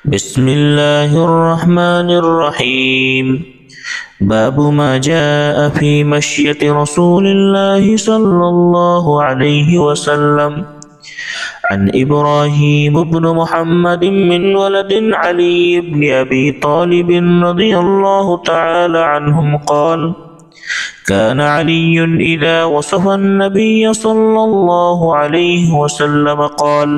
بسم الله الرحمن الرحيم. باب ما جاء في مشية رسول الله صلى الله عليه وسلم. عن إبراهيم بن محمد من ولد علي بن أبي طالب رضي الله تعالى عنهم قال: كان علي إذا وصف النبي صلى الله عليه وسلم قال: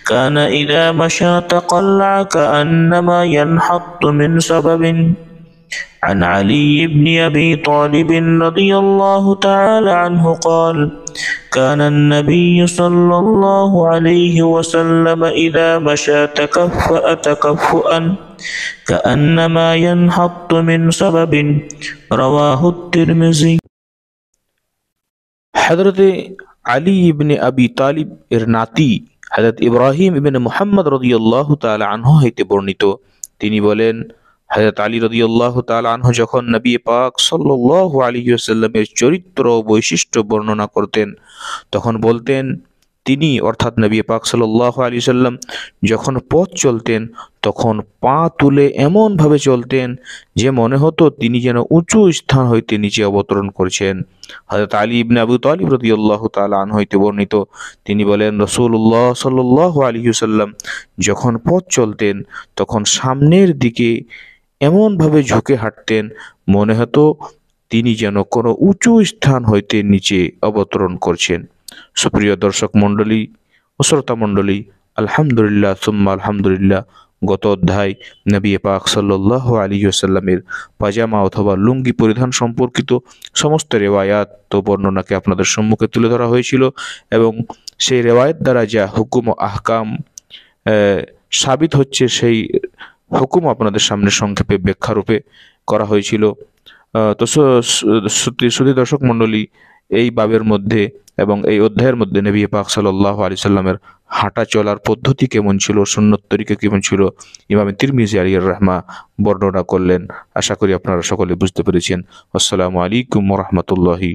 كان إذا مشى تقلع كأنما ينحط من سبب. عن علي بن أبي طالب رضي الله تعالى عنه قال: كان النبي صلى الله عليه وسلم إذا مشى تكفأ تكفؤا كأنما ينحط من سبب. رواه الترمذي. হযরত আলী ইবনে আবি তালিব এর নাতি হযরত ইব্রাহিম ইবনে মুহাম্মদ রাদিয়াল্লাহু তাআলা আনহু হইতে বর্ণিত, তিনি বলেন, হযরত আলী রাদিয়াল্লাহু তাআলা আনহু যখন নবী পাক সাল্লাল্লাহু আলাইহি ওয়াসাল্লামের চরিত্র ও বৈশিষ্ট্য বর্ণনা করতেন তখন বলতেন, তিনি অর্থাৎ নবী পাক সাল্লাল্লাহু আলাইহি ওয়াসাল্লাম যখন পথ চলতেন তখন পা তুলে এমনভাবে চলতেন যে মনে হতো তিনি যেন উঁচু স্থান হইতে নিচে অবতরণ করছেন। হযরত আলী ইবনে আবু তালিব রাদিয়াল্লাহু তাআলা আনহু হইতে বর্ণিত, তিনি বলেন, রাসূলুল্লাহ সাল্লাল্লাহু আলাইহি ওয়াসাল্লাম যখন পথ চলতেন তখন সামনের দিকে এমনভাবে ঝুঁকে হাঁটতেন মনে হতো তিনি যেন কোনো উঁচু স্থান হইতে নিচে অবতরণ করছেন। সুপ্রিয় দর্শক মণ্ডলী ও শ্রোতা মণ্ডলী, আলহামদুলিল্লাহ সুম্মা আলহামদুলিল্লাহ, গত অধ্যায় নবী পাক সাল্লাল্লাহু আলাইহি ওয়াসাল্লামের পাজামা অথবা লুঙ্গি পরিধান সম্পর্কিত সমস্ত রেওয়ায়াত ও বর্ণনাকে আপনাদের সম্মুখে তুলে ধরা হয়েছিল এবং সেই রেওয়ায়াত দ্বারা যা হুকুম ও আহকাম সাবিত হচ্ছে সেই হুকুম আপনাদের সামনে সংক্ষেপে ব্যাখ্যারূপে করা হয়েছিল। তো সুধী দর্শক মণ্ডলী, এই বাবের মধ্যে এবং এই অধ্যায়ের মধ্যে নবী পাক সাল্লাল্লাহু আলাইহি সাল্লামের হাঁটা চলার পদ্ধতি কেমন ছিল, সুন্নত তরিকা কেমন ছিল, ইমাম তিরমিজি আলাইহির রাহমা বর্ণনা করলেন। আশা করি আপনারা সকলে বুঝতে পেরেছেন। আসসালামু আলাইকুম ওয়া রাহমাতুল্লাহি।